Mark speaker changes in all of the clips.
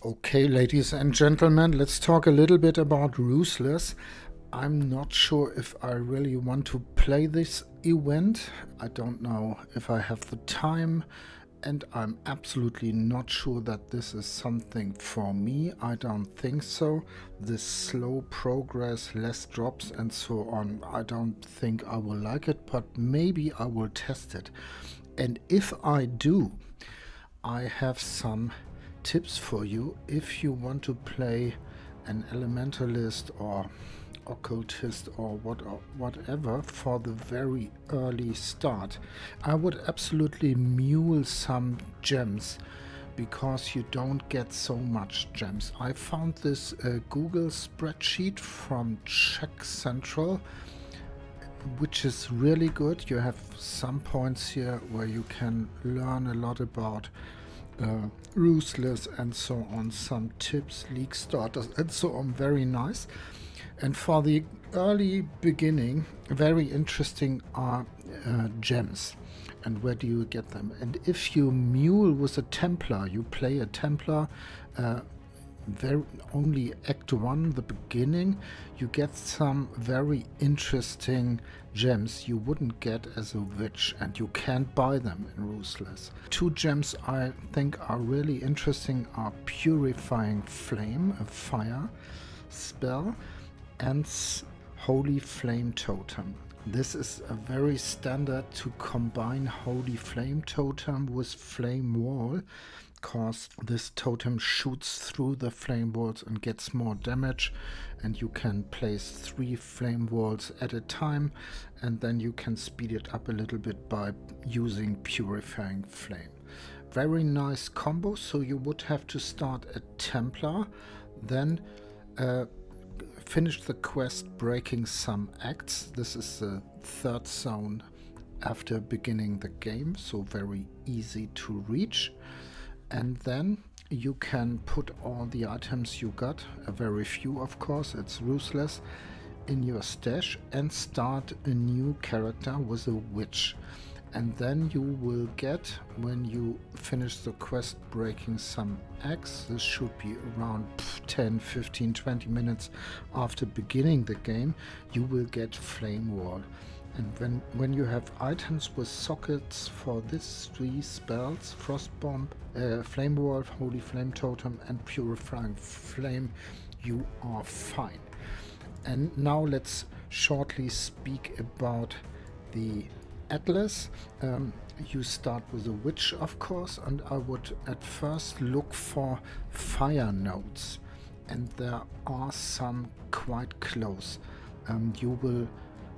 Speaker 1: Okay, ladies and gentlemen, let's talk a little bit about Ruthless. I'm not sure if I really want to play this event. I don't know if I have the time, and I'm absolutely not sure that this is something for me. I don't think so. This slow progress, less drops and so on, I don't think I will like it, but maybe I will test it. And if I do, I have some tips for you if you want to play an elementalist or occultist or whatever for the very early start. I would absolutely mule some gems because you don't get so much gems. I found this Google spreadsheet from ShakCentral, which is really good. You have some points here where you can learn a lot about Ruthless and so on, some tips, league starters and so on. Very nice. And for the early beginning, very interesting are gems. And where do you get them? And if you mule with a Templar, you play a Templar, only Act 1, the beginning, you get some very interesting gems you wouldn't get as a witch, and you can't buy them in Ruthless. Two gems I think are really interesting are Purifying Flame, a fire spell, and Holy Flame Totem. This is a very standard to combine Holy Flame Totem with Flamewall, because this totem shoots through the flame walls and gets more damage, and you can place 3 flame walls at a time, and then you can speed it up a little bit by using Purifying Flame. Very nice combo. So you would have to start a Templar, then finish the quest breaking some acts. This is the 3rd zone after beginning the game, so very easy to reach. And then you can put all the items you got, a very few of course, it's Ruthless, in your stash and start a new character with a witch. And then you will get, when you finish the quest breaking some acts, this should be around 10, 15, 20 minutes after beginning the game, you will get Flamewall. And when you have items with sockets for these 3 spells, Frost Bomb, Flamewall, Holy Flame Totem and Purifying Flame, you are fine. And now let's shortly speak about the Atlas. You start with a witch of course, and I would at first look for fire nodes, and there are some quite close. You will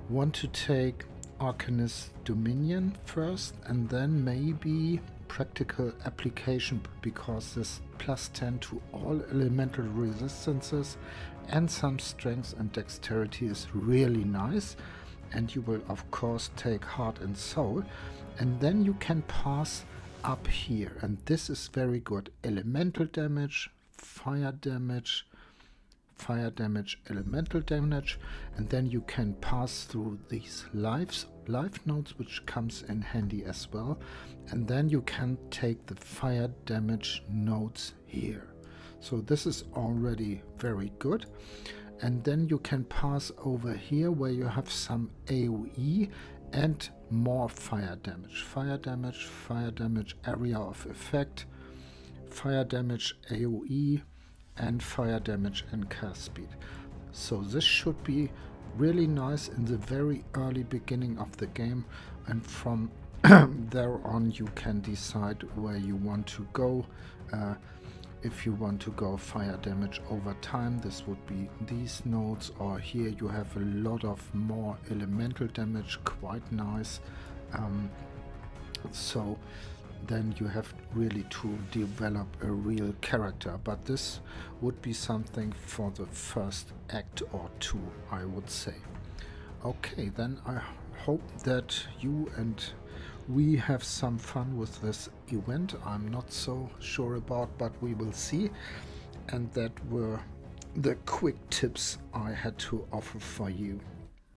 Speaker 1: want to take Arcanist Dominion first, and then maybe Practical Application, because this +10 to all elemental resistances and some strength and dexterity is really nice. And you will of course take Heart and Soul, and then you can pass up here, and this is very good. Elemental damage, fire damage, elemental damage, and then you can pass through these life nodes, which comes in handy as well. And then you can take the fire damage nodes here. So this is already very good. And then you can pass over here where you have some AoE and more fire damage, area of effect, fire damage, AoE, and fire damage and cast speed. So this should be really nice in the very early beginning of the game, and from there on you can decide where you want to go. If you want to go fire damage over time, this would be these nodes, or here you have a lot of more elemental damage, quite nice. So then you have really to develop a real character, but this would be something for the first act or 2, I would say. Okay, then I hope that you and we have some fun with this event. I'm not so sure about, but we will see. And that were the quick tips I had to offer for you.